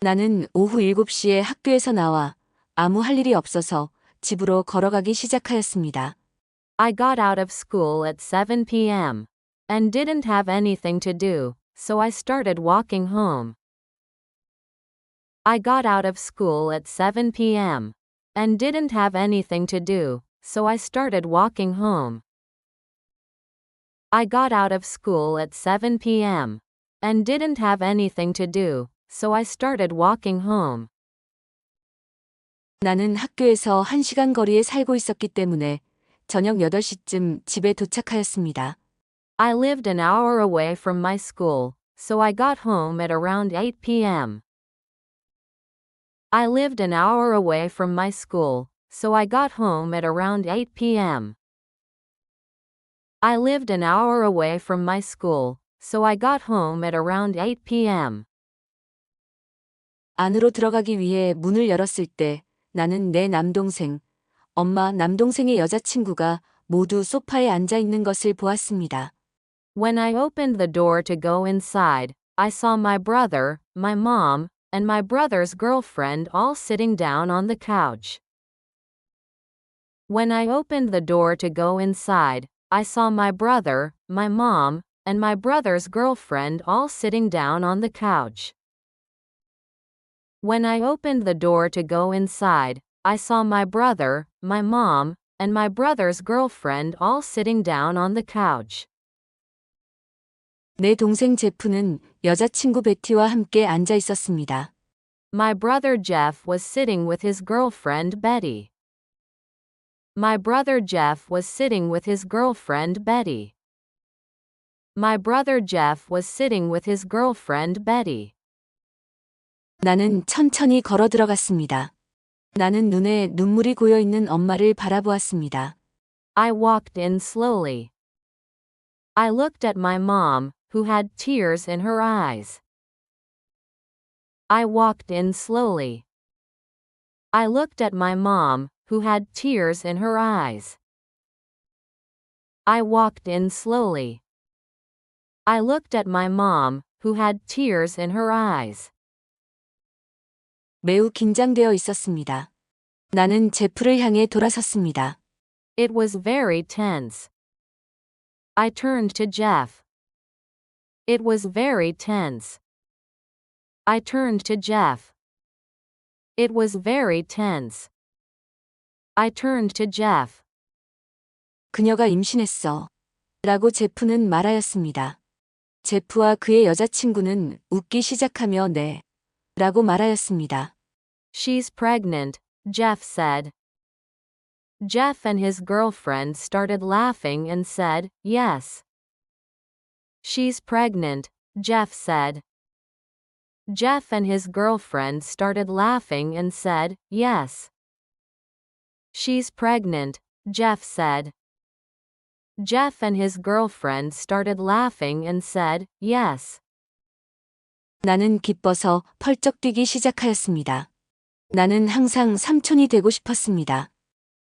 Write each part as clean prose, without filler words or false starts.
나는 오후 7시에 학교에서 나와 아무 할 일이 없어서 집으로 걸어가기 시작하였습니다. I got out of school at 7 p.m. and didn't have anything to do, so I started walking home. I got out of school at 7 p.m. and didn't have anything to do, so I started walking home. I got out of school at 7 p.m. and didn't have anything to do, so I started walking home. 나는 학교에서 1시간 거리에 살고 있었기 때문에 저녁 8시쯤 집에 도착하였습니다. I lived an hour away from my school, so I got home at around 8 p.m. I lived an hour away from my school, so I got home at around 8 p.m. I lived an hour away from my school, so I got home at around 8 p.m. 안으로 들어가기 위해 문을 열었을 때 나는 내 남동생, 엄마, 남동생의 여자친구가 모두 소파에 앉아 있는 것을 보았습니다. When I opened the door to go inside, I saw my brother, my mom, and my brother's girlfriend all sitting down on the couch. When I opened the door to go inside, I saw my brother, my mom, and my brother's girlfriend all sitting down on the couch. When I opened the door to go inside, I saw my brother, my mom, and my brother's girlfriend all sitting down on the couch. 내 동생 제프는 여자친구 베티와 함께 앉아 있었습니다. My brother Jeff was sitting with his girlfriend Betty. My brother Jeff was sitting with his girlfriend Betty. My brother Jeff was sitting with his girlfriend Betty. 나는 천천히 걸어 들어갔습니다. 나는 눈에 눈물이 고여 있는 엄마를 바라보았습니다. I walked in slowly. I looked at my mom, who had tears in her eyes. I walked in slowly. I looked at my mom, who had tears in her eyes. I walked in slowly. I looked at my mom, who had tears in her eyes. 매우 긴장되어 있었습니다. 나는 제프를 향해 돌아섰습니다. It was very tense. I turned to Jeff. It was very tense. I turned to Jeff. It was very tense. I turned to Jeff. 그녀가 임신했어. 라고 제프는 말하였습니다. 제프와 그의 여자친구는 웃기 시작하며 네. 라고 말하였습니다. She's pregnant, Jeff said. Jeff and his girlfriend started laughing and said, yes. She's pregnant, Jeff said. Jeff and his girlfriend started laughing and said, yes. She's pregnant, Jeff said. Jeff and his girlfriend started laughing and said, yes. 나는 기뻐서 펄쩍 뛰기 시작하였습니다. 나는 항상 삼촌이 되고 싶었습니다.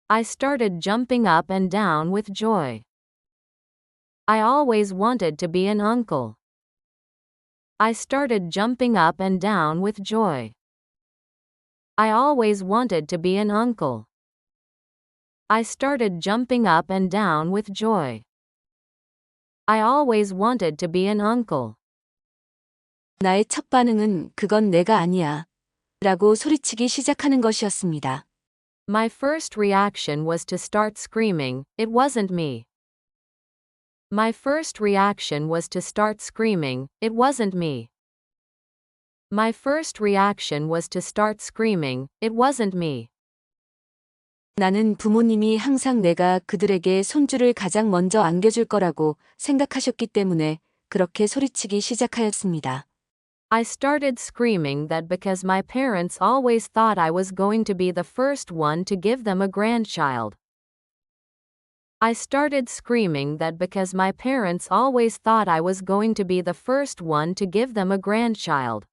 I started jumping up and down with joy. I always wanted to be an uncle. I started jumping up and down with joy. I always wanted to be an uncle. I started jumping up and down with joy. I always wanted to be an uncle. 나의 첫 반응은 그건 내가 아니야. 라고 소리치기 시작하는 것이었습니다. My first reaction was to start screaming, it wasn't me. My first reaction was to start screaming, it wasn't me. My first reaction was to start screaming, it wasn't me. 나는 부모님이 항상 내가 그들에게 손주를 가장 먼저 안겨줄 거라고 생각하셨기 때문에 그렇게 소리치기 시작하였습니다. I started screaming that because my parents always thought I was going to be the first one to give them a grandchild. I started screaming that because my parents always thought I was going to be the first one to give them a grandchild.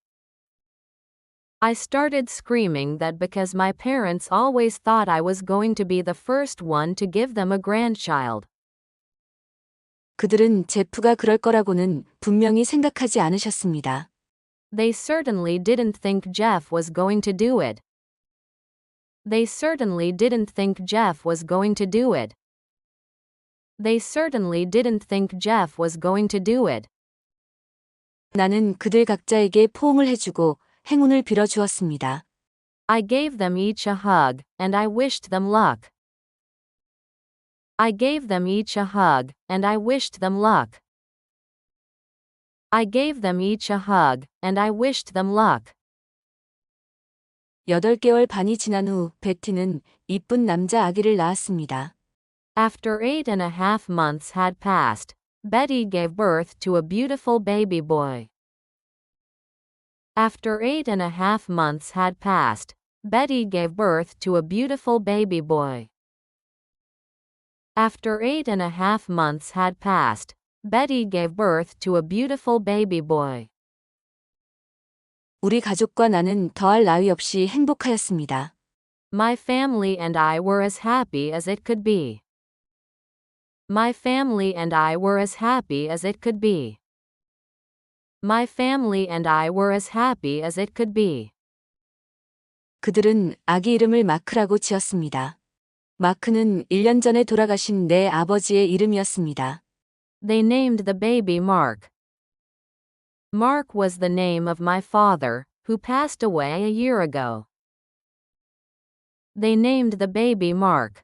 I started screaming that because my parents always thought I was going to be the first one to give them a grandchild. 그들은 제프가 그럴 거라고는 분명히 생각하지 않으셨습니다. They certainly didn't think Jeff was going to do it. They certainly didn't think Jeff was going to do it. They certainly didn't think Jeff was going to do it. 나는 그들 각자에게 포옹을 해주고 행운을 빌어주었습니다. I gave them each a hug, and I wished them luck. I gave them each a hug, and I wished them luck. I gave them each a hug, and I wished them luck. 8개월 반이 지난 후 베티는 이쁜 남자 아기를 낳았습니다. After 8.5 months had passed, Betty gave birth to a beautiful baby boy. After 8.5 months had passed, Betty gave birth to a beautiful baby boy. After 8.5 months had passed, Betty gave birth to a beautiful baby boy. 우리 가족과 나는 더할 나위 없이 행복하였습니다. My family and I were as happy as it could be. My family and I were as happy as it could be. My family and I were as happy as it could be. 그들은 아기 이름을 마크라고 지었습니다. 마크는 1년 전에 돌아가신 내 아버지의 이름이었습니다. They named the baby Mark. Mark was the name of my father, who passed away a year ago. They named the baby Mark.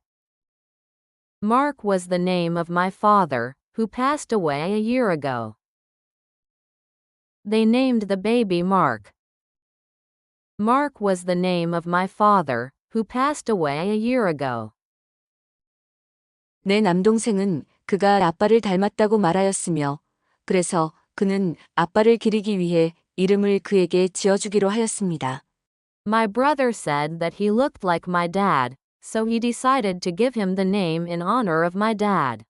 Mark was the name of my father, who passed away a year ago. They named the baby Mark. Mark was the name of my father, who passed away a year ago. 내 남동생은 그가 아빠를 닮았다고 말하였으며, 그래서 그는 아빠를 기리기 위해 이름을 그에게 지어주기로 하였습니다. My brother said that he looked like my dad, so he decided to give him the name in honor of my dad.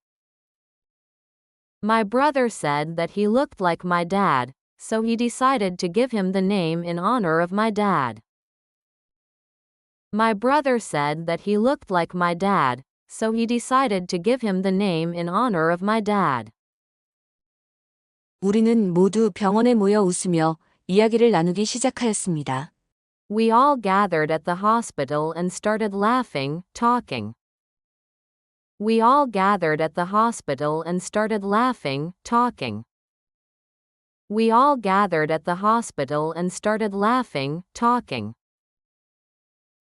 My brother said that he looked like my dad, so he decided to give him the name in honor of my dad. My brother said that he looked like my dad, so he decided to give him the name in honor of my dad. 우리는 모두 병원에 모여 웃으며 이야기를 나누기 시작하였습니다. We all gathered at the hospital and started laughing, talking. We all gathered at the hospital and started laughing, talking. We all gathered at the hospital and started laughing, talking.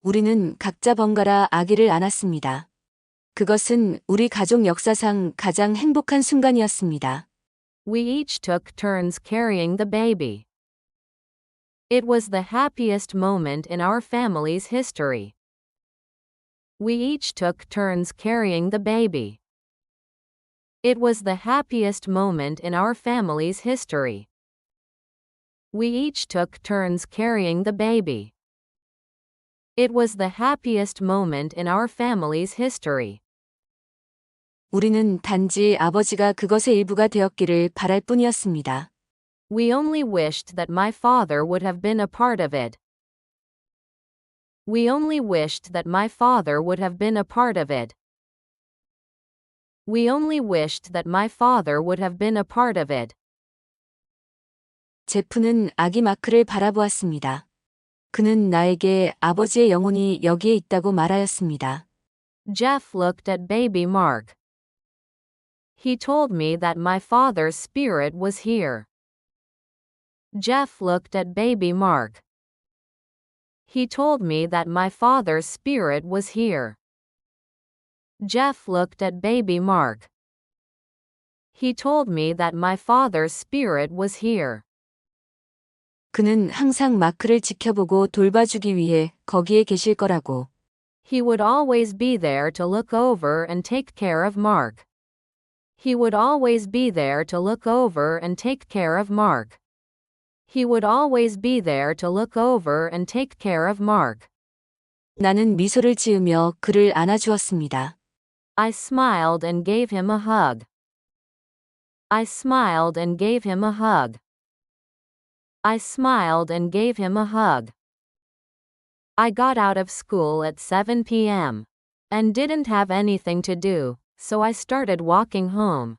우리는 각자 번갈아 아기를 안았습니다. 그것은 우리 가족 역사상 가장 행복한 순간이었습니다. We each took turns carrying the baby. It was the happiest moment in our family's history. We each took turns carrying the baby. It was the happiest moment in our family's history. We each took turns carrying the baby. It was the happiest moment in our family's history. 우리는 단지 아버지가 그것의 일부가 되었기를 바랄 뿐이었습니다. We only wished that my father would have been a part of it. We only wished that my father would have been a part of it. We only wished that my father would have been a part of it. 제프는 아기 마크를 바라보았습니다. 그는 나에게 아버지의 영혼이 여기에 있다고 말하였습니다. Jeff looked at baby Mark. He told me that my father's spirit was here. Jeff looked at baby Mark. He told me that my father's spirit was here. Jeff looked at baby Mark. He told me that my father's spirit was here. 그는 항상 마크를 지켜보고 돌봐주기 위해 거기에 계실 거라고. He would always be there to look over and take care of Mark. He would always be there to look over and take care of Mark. He would always be there to look over and take care of Mark. 나는 미소를 지으며 그를 안아주었습니다. I smiled and gave him a hug. I smiled and gave him a hug. I smiled and gave him a hug. I got out of school at 7 p.m. and didn't have anything to do, so I started walking home.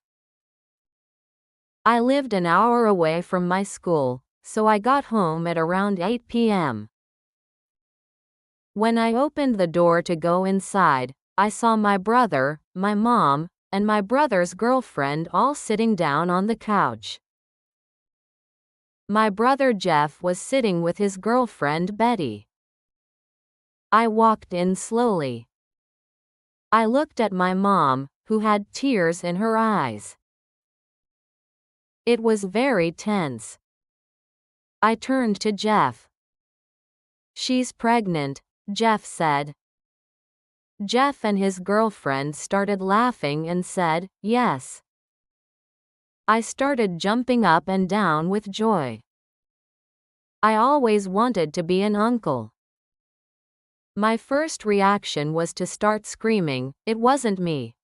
I lived an hour away from my school, so I got home at around 8 p.m. When I opened the door to go inside, I saw my brother, my mom, and my brother's girlfriend all sitting down on the couch. My brother Jeff was sitting with his girlfriend Betty. I walked in slowly. I looked at my mom, who had tears in her eyes. It was very tense. I turned to Jeff. "She's pregnant," Jeff said. Jeff and his girlfriend started laughing and said, "Yes." I started jumping up and down with joy. I always wanted to be an uncle. My first reaction was to start screaming. It wasn't me.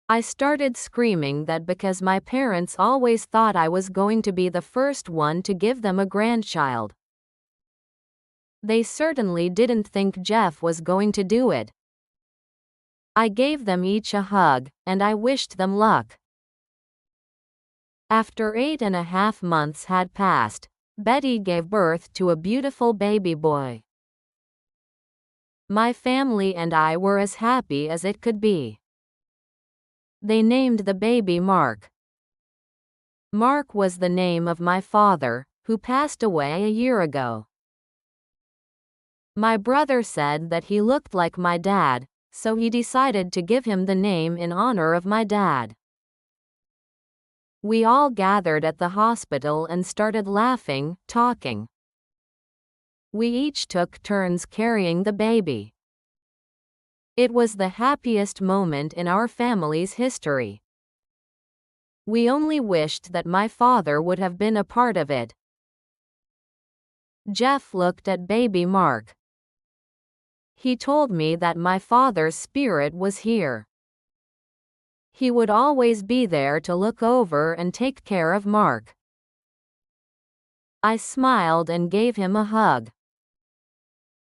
I started screaming that because my parents always thought I was going to be the first one to give them a grandchild. They certainly didn't think Jeff was going to do it. I gave them each a hug, and I wished them luck. After 8.5 months had passed, Betty gave birth to a beautiful baby boy. My family and I were as happy as it could be. They named the baby Mark. Mark was the name of my father, who passed away a year ago. My brother said that he looked like my dad, so he decided to give him the name in honor of my dad. We all gathered at the hospital and started laughing, talking. We each took turns carrying the baby. It was the happiest moment in our family's history. We only wished that my father would have been a part of it. Jeff looked at baby Mark. He told me that my father's spirit was here. He would always be there to look over and take care of Mark. I smiled and gave him a hug.